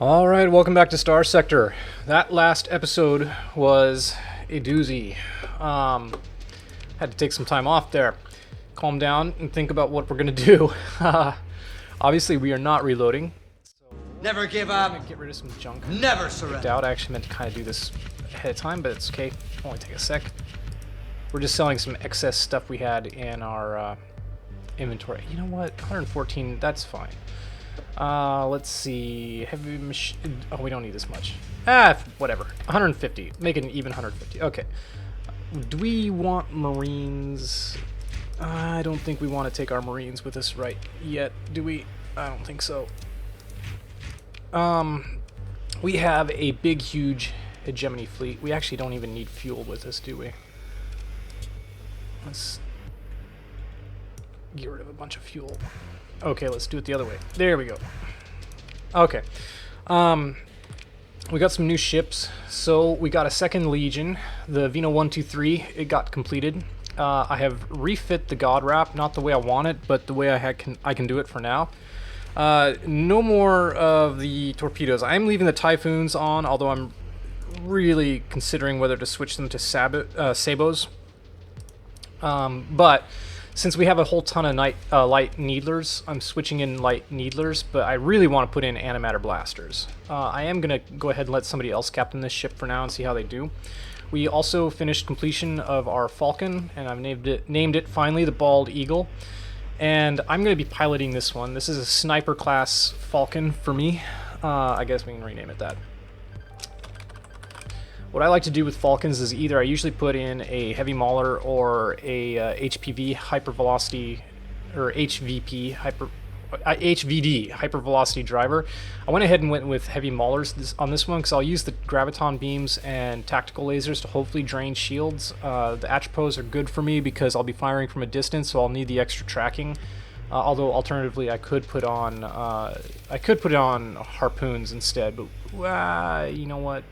Alright, welcome back to Starsector. That last episode was a doozy. Had to take some time off there. Calm down and think about what we're going to do. Obviously, we are not reloading. So Never give up. I'm going to get rid of some junk. Never I surrender. doubt I actually meant to kind of do this ahead of time, but it's okay. Only take a sec. We're just selling some excess stuff we had in our inventory. You know what? 114, that's fine. Let's see. Heavy machine. Oh, we don't need this much. Whatever. 150. Make it an even 150. Okay. Do we want Marines? I don't think we want to take our Marines with us right yet, do we? I don't think so. We have a big, huge Hegemony fleet. We actually don't even need fuel with us, do we? Let's get rid of a bunch of fuel. Okay, let's do it the other way. There we go. Okay. We got some new ships. So we got a second Legion, the Vino 123. It got completed. I have refit the God Wrap, not the way I want it, but the way I can do it for now. No more of the torpedoes. I'm leaving the Typhoons on, although I'm really considering whether to switch them to Sabos. But since we have a whole ton of light needlers, I'm switching in light needlers, but I really want to put in antimatter blasters. I am going to go ahead and let somebody else captain this ship for now and see how they do. We also finished completion of our Falcon, and I've named it finally the Bald Eagle. And I'm going to be piloting this one. This is a sniper class Falcon for me. I guess we can rename it that. What I like to do with Falcons is either I usually put in a heavy mauler or a HPV hypervelocity, or HVD hypervelocity driver. I went ahead and went with heavy maulers on this one because I'll use the graviton beams and tactical lasers to hopefully drain shields. The atropos are good for me because I'll be firing from a distance, so I'll need the extra tracking. Although alternatively, I could put on harpoons instead. But you know what?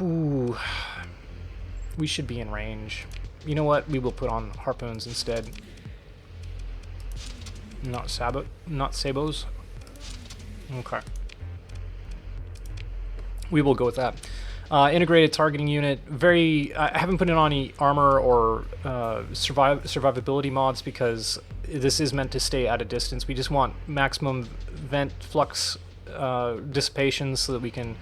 Ooh, we should be in range. You know what? We will put on harpoons instead. Not sabos. Okay. We will go with that. Integrated targeting unit. I haven't put in any armor or survivability mods because this is meant to stay at a distance. We just want maximum vent flux dissipation so that we can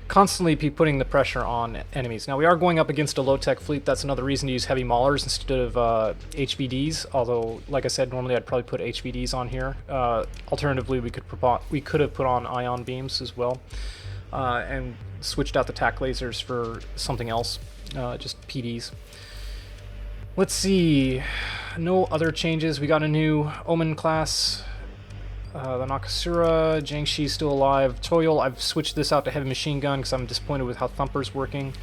constantly be putting the pressure on enemies. Now we are going up against a low-tech fleet. That's another reason to use heavy maulers instead of HVDs. Although, like I said, normally I'd probably put HVDs on here. Alternatively, we could have put on ion beams as well, and switched out the tac lasers for something else, just PDs. Let's see. No other changes. We got a new Omen class. The Nakasura, Jiangxi's still alive. Toyol, I've switched this out to heavy machine gun because I'm disappointed with how Thumper's working.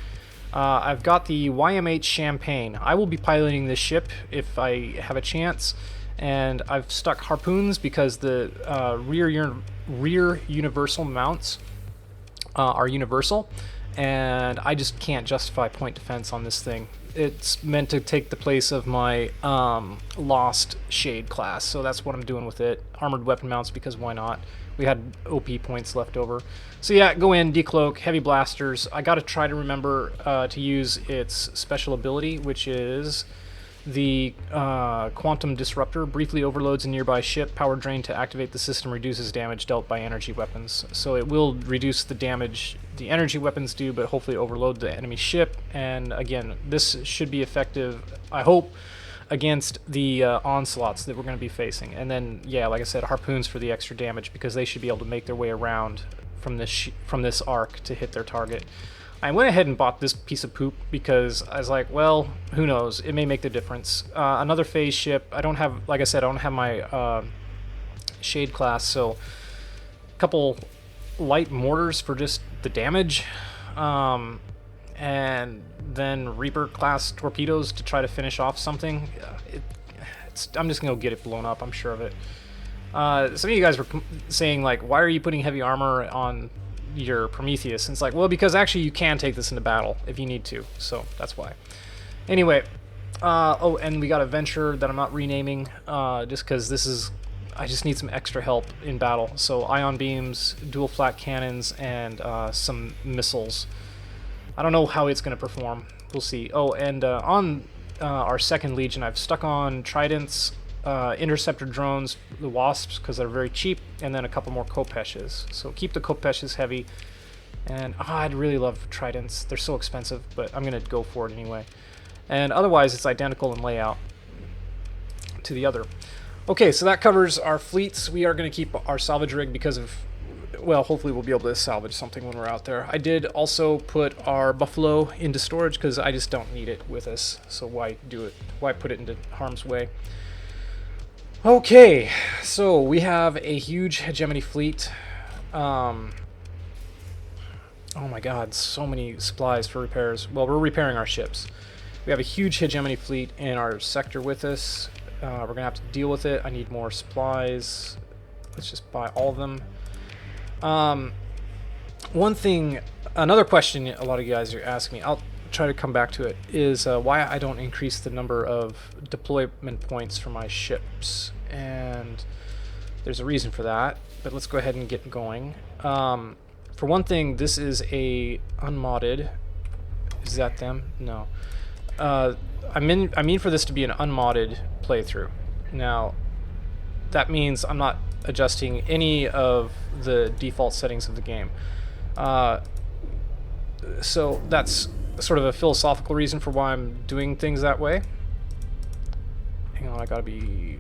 I've got the YM8 Champagne. I will be piloting this ship if I have a chance, and I've stuck harpoons because the rear universal mounts are universal, and I just can't justify point defense on this thing. It's meant to take the place of my lost Shade class, so that's what I'm doing with it. Armored weapon mounts because why not? We had OP points left over. So yeah, go in, decloak, heavy blasters. I gotta try to remember to use its special ability, which is the Quantum Disruptor. Briefly overloads a nearby ship. Power drain to activate the system reduces damage dealt by energy weapons. So it will reduce the damage the energy weapons do, but hopefully overload the enemy ship. And again, this should be effective, I hope, against the onslaughts that we're going to be facing. And then, yeah, like I said, harpoons for the extra damage because they should be able to make their way around from this arc to hit their target. I went ahead and bought this piece of poop because I was like, well, who knows? It may make the difference. Another phase ship. I don't have, like I said, I don't have my Shade class, so a couple light mortars for just the damage, and then Reaper class torpedoes to try to finish off something. I'm just gonna go get it blown up. I'm sure of it. Some of you guys were saying like, why are you putting heavy armor on your Prometheus? And it's like, well, because actually you can take this into battle if you need to, so that's why. Anyway, oh, and we got a venture that I'm not renaming just because this is I just need some extra help in battle. So ion beams, dual flak cannons, and some missiles. I don't know how it's going to perform. We'll see. Oh, and on our second Legion, I've stuck on tridents, interceptor drones, the wasps, because they're very cheap, and then a couple more kopeshes. So keep the kopeshes heavy. And I'd really love tridents. They're so expensive, but I'm going to go for it anyway. And otherwise, it's identical in layout to the other. Okay, so that covers our fleets. We are going to keep our salvage rig because of, well, hopefully we'll be able to salvage something when we're out there. I did also put our Buffalo into storage because I just don't need it with us. So why do it? Why put it into harm's way? Okay, so we have a huge Hegemony fleet. Oh my god, so many supplies for repairs. Well, we're repairing our ships. We have a huge Hegemony fleet in our sector with us. We're going to have to deal with it. I need more supplies. Let's just buy all of them. One thing, another question a lot of you guys are asking me, I'll try to come back to it, is why I don't increase the number of deployment points for my ships. And there's a reason for that, but let's go ahead and get going. For one thing, this is a unmodded. Is that them? No. I mean for this to be an unmodded playthrough. Now, that means I'm not adjusting any of the default settings of the game. So that's sort of a philosophical reason for why I'm doing things that way. Hang on, I gotta be...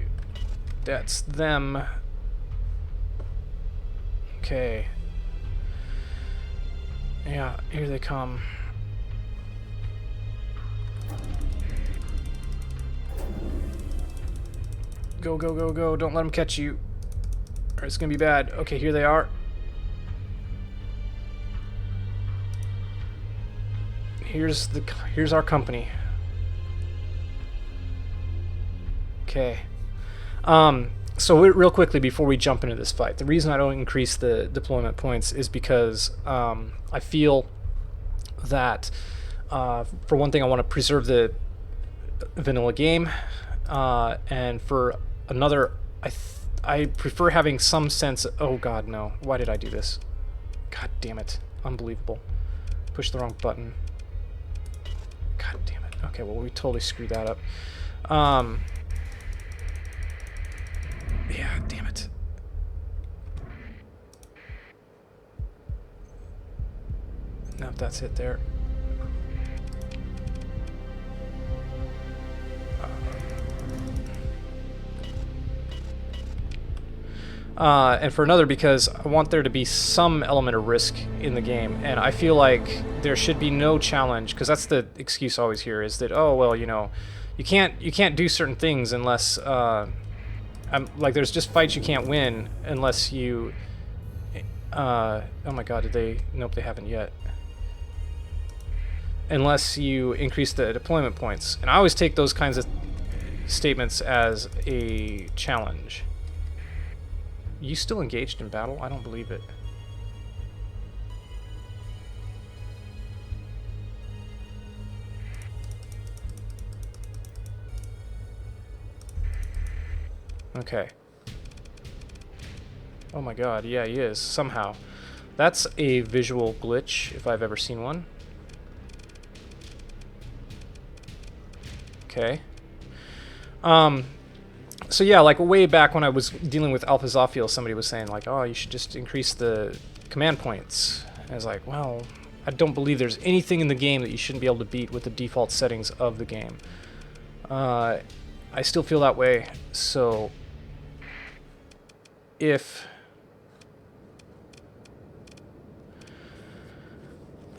That's them. Okay. Yeah, here they come. Go, go, go, go. Don't let them catch you. Or it's gonna be bad. Okay, here they are. Here's our company. Okay. So real quickly before we jump into this fight, the reason I don't increase the deployment points is because I feel that for one thing I want to preserve the vanilla game, and for another I prefer having some sense. Oh god, no. Why did I do this? God damn it. Unbelievable. Push the wrong button. God damn it. Okay, well we totally screwed that up. Yeah, damn it. Nope, that's it there. And for another, because I want there to be some element of risk in the game, and I feel like there should be no challenge, because that's the excuse I always hear, is that, oh well, you know, you can't do certain things unless like there's just fights you can't win unless you oh my god, did they? Nope, they haven't yet. Unless you increase the deployment points, and I always take those kinds of statements as a challenge. You still engaged in battle? I don't believe it. Okay. Oh my god, yeah, he is, somehow. That's a visual glitch, if I've ever seen one. Okay. So yeah, like way back when I was dealing with Alpha Zophiel, somebody was saying like, oh, you should just increase the command points. And I was like, well, I don't believe there's anything in the game that you shouldn't be able to beat with the default settings of the game. I still feel that way, so if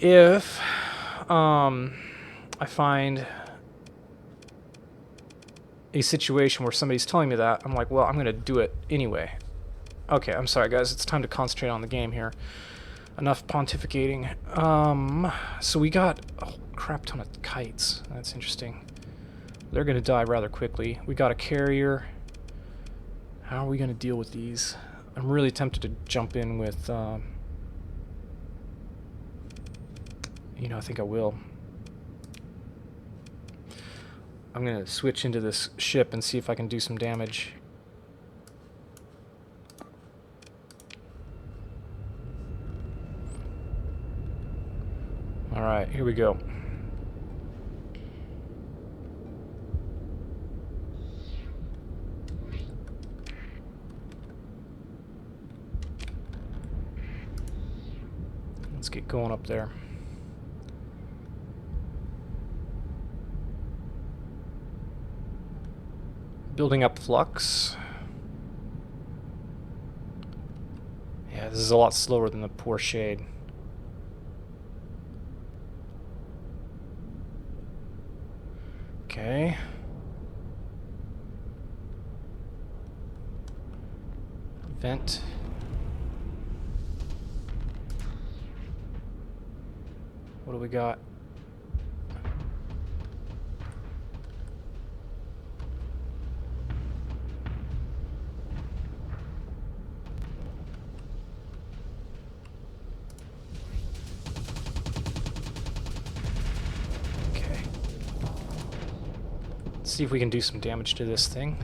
I find a situation where somebody's telling me that, I'm like, well, I'm gonna do it anyway. Okay, I'm sorry guys, it's time to concentrate on the game here. Enough pontificating. So we got a whole crap ton of kites. That's interesting. They're gonna die rather quickly. We got a carrier. How are we gonna deal with these? I'm really tempted to jump in with you know, I think I will. I'm gonna switch into this ship and see if I can do some damage. Alright, here we go. Let's get going up there. Building up flux. Yeah, this is a lot slower than the poor shade. Okay. Vent. What do we got? Okay. Let's see if we can do some damage to this thing.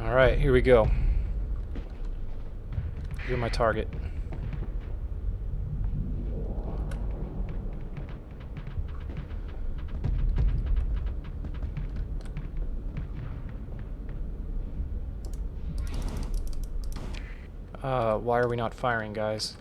Alright, here we go. You're my target. Why are we not firing, guys?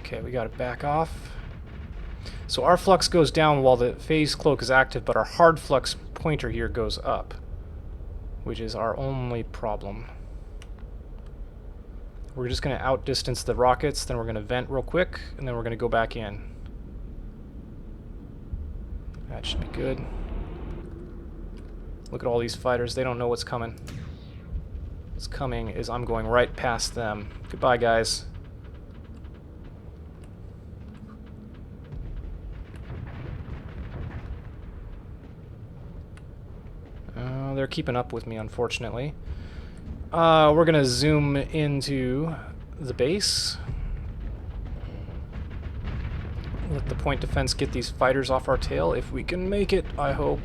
Okay, we gotta back off. So our flux goes down while the phase cloak is active, but our hard flux pointer here goes up, which is our only problem. We're just going to outdistance the rockets, then we're going to vent real quick, and then we're going to go back in. That should be good. Look at all these fighters, they don't know what's coming. What's coming is I'm going right past them. Goodbye, guys. They're keeping up with me, unfortunately. We're gonna zoom into the base. Let the point defense get these fighters off our tail, if we can make it, I hope.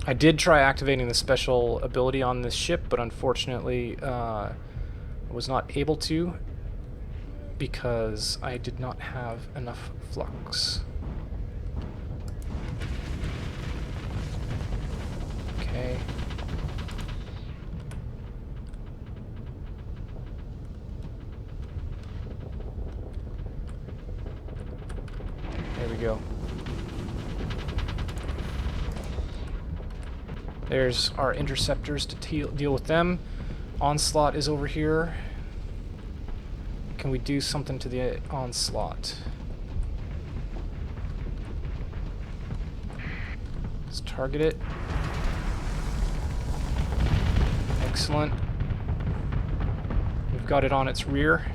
I did try activating the special ability on this ship, but unfortunately I was not able to because I did not have enough flux. Okay. There we go. There's our interceptors to deal with them. Onslaught is over here. Can we do something to the onslaught? Let's target it. Excellent. We've got it on its rear.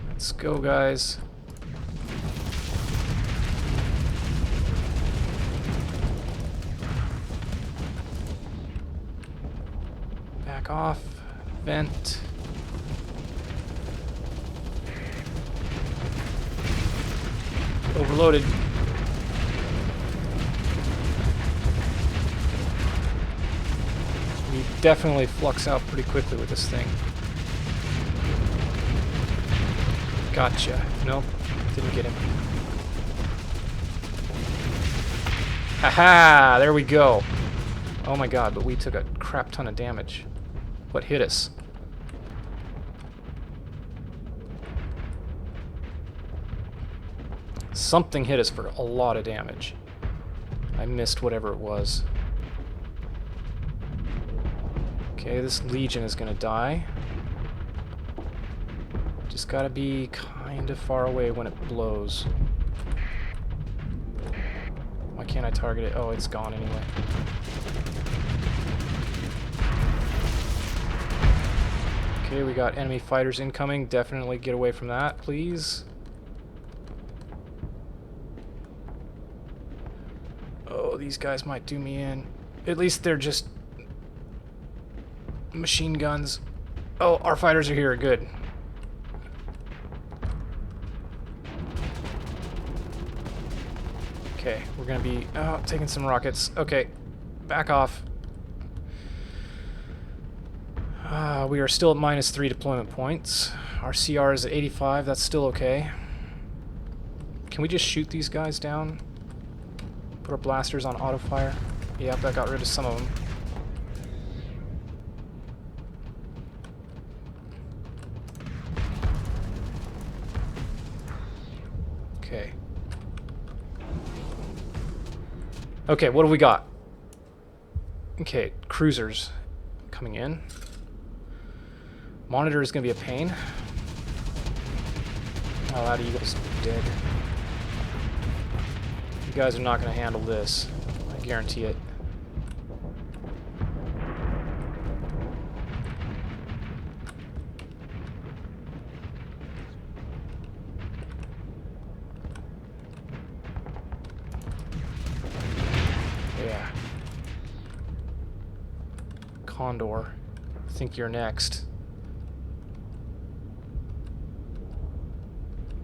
Let's go, guys. Back off. Vent. Overloaded. We definitely flux out pretty quickly with this thing. Gotcha. Nope, didn't get him. Haha! There we go. Oh my god, but we took a crap ton of damage. What hit us? Something hit us for a lot of damage. I missed whatever it was. Okay, this Legion is gonna die. Just gotta be kind of far away when it blows. Why can't I target it? Oh, it's gone anyway. Okay, we got enemy fighters incoming. Definitely get away from that, please. Oh, these guys might do me in. At least they're just machine guns. Oh, our fighters are here. Good. Okay, we're gonna be taking some rockets. Okay, back off. We are still at -3 deployment points. Our CR is at 85. That's still okay. Can we just shoot these guys down? Put our blasters on auto fire. Yep, that got rid of some of them. Okay. Okay, what do we got? Okay, cruisers coming in. Monitor is going to be a pain. Oh, that eagle's dead. You guys are not going to handle this. I guarantee it. Yeah. Condor, I think you're next.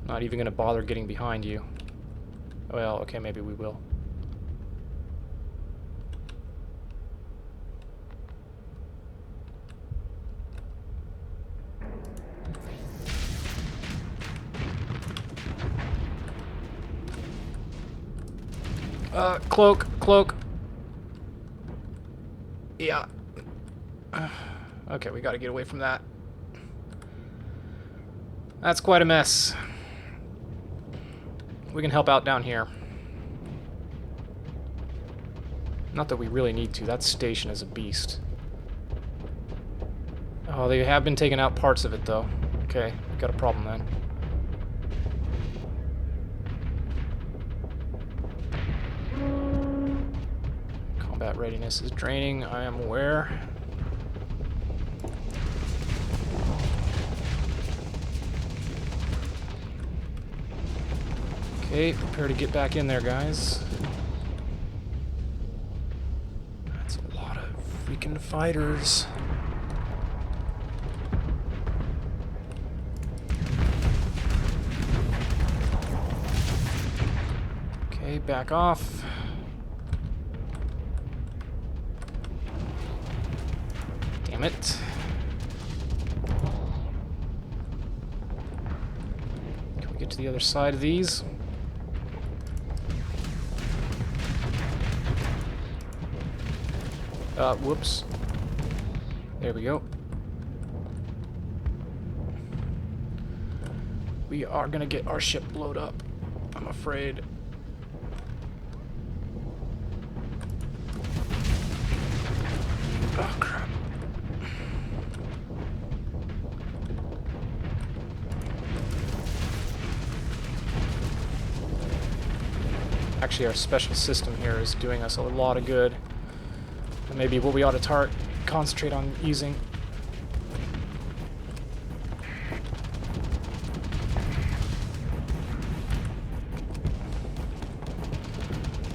Not even going to bother getting behind you. Well, okay, maybe we will. Cloak. Yeah. Okay, we gotta get away from that. That's quite a mess. We can help out down here. Not that we really need to. That station is a beast. Oh, they have been taking out parts of it, though. Okay, we got a problem then. Combat readiness is draining, I am aware. Okay, prepare to get back in there, guys. That's a lot of freaking fighters. Okay, back off. Damn it. Can we get to the other side of these? Whoops. There we go. We are gonna get our ship blowed up, I'm afraid. Oh, crap. Actually, our special system here is doing us a lot of good. Maybe what we ought to concentrate on using.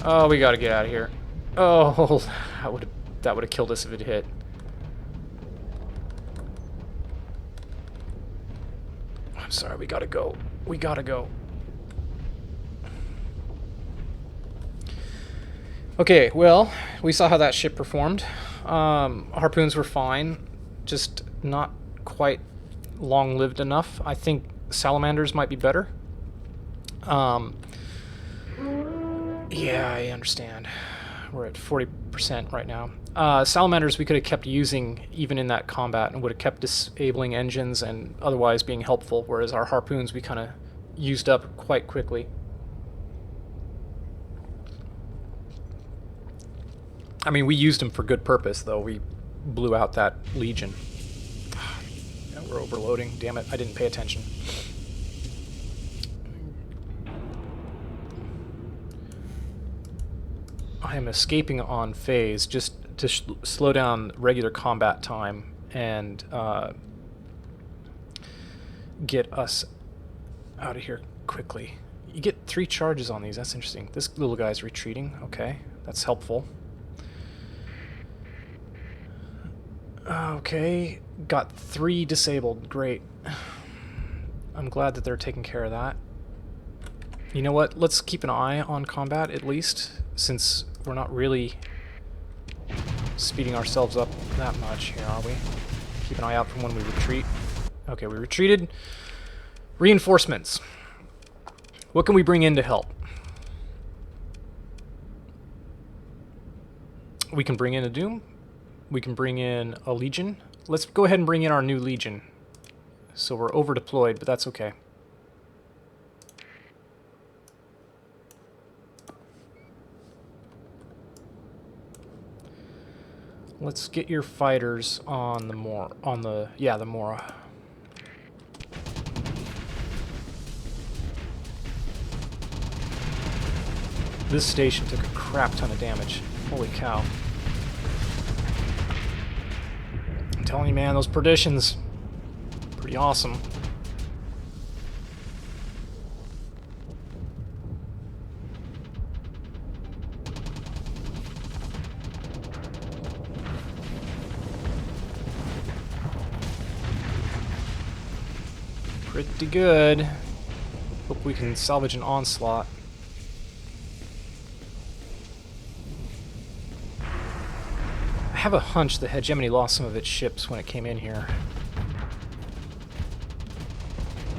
Oh, we gotta get out of here. Oh, that would have killed us if it hit. I'm sorry, we gotta go. We gotta go. Okay, well, we saw how that ship performed. Harpoons were fine, just not quite long-lived enough. I think salamanders might be better. Yeah, I understand. We're at 40% right now. Salamanders we could have kept using even in that combat and would have kept disabling engines and otherwise being helpful, whereas our harpoons we kind of used up quite quickly. I mean, we used them for good purpose, though. We blew out that Legion. Yeah, we're overloading. Damn it, I didn't pay attention. I am escaping on phase just to slow down regular combat time and get us out of here quickly. You get 3 charges on these. That's interesting. This little guy's retreating. Okay, that's helpful. Okay, got 3 disabled. Great. I'm glad that they're taking care of that. You know what? Let's keep an eye on combat at least, since we're not really speeding ourselves up that much here, are we? Keep an eye out for when we retreat. Okay, we retreated. Reinforcements. What can we bring in to help? We can bring in a Doom. We can bring in a Legion. Let's go ahead and bring in our new Legion. So we're over deployed, but that's okay. Let's get your fighters on the the Mora. This station took a crap ton of damage. Holy cow. I'm telling you, man, those perditions, pretty awesome. Pretty good. Hope we can salvage an onslaught. I have a hunch the Hegemony lost some of its ships when it came in here.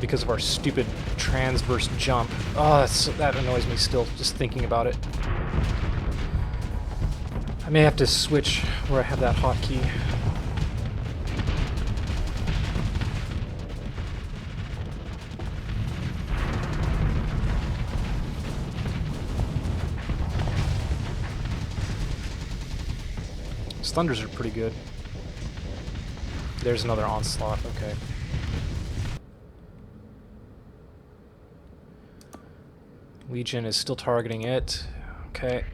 Because of our stupid transverse jump. Oh, that annoys me still, just thinking about it. I may have to switch where I have that hotkey. Thunders are pretty good. There's another onslaught, okay. Legion is still targeting it. Okay.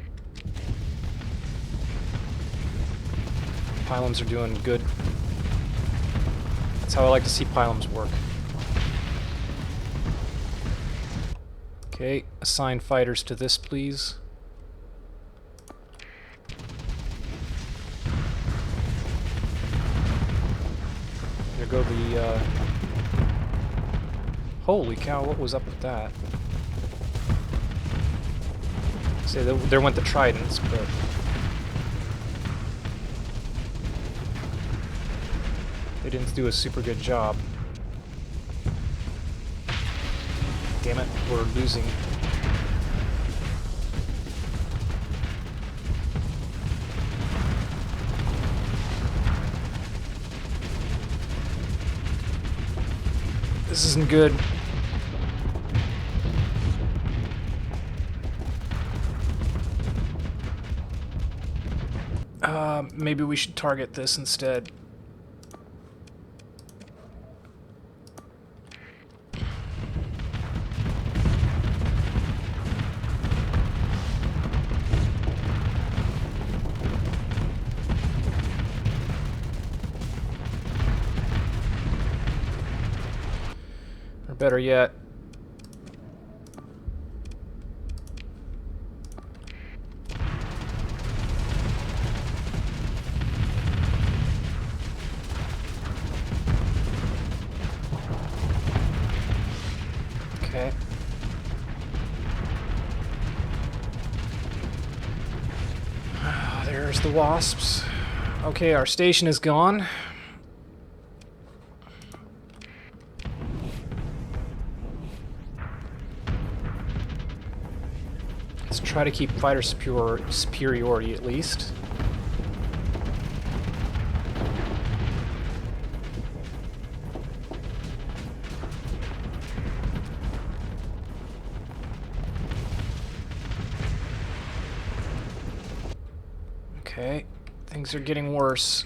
Pylons are doing good. That's how I like to see pylons work. Okay, assign fighters to this, please. There go the, Holy cow, what was up with that? Say, there went the tridents, but... they didn't do a super good job. Damn it, we're losing. This isn't good. Maybe we should target this instead. Or better yet, okay. There's the wasps. Okay, our station is gone. Let's try to keep fighter superiority at least. Okay, things are getting worse.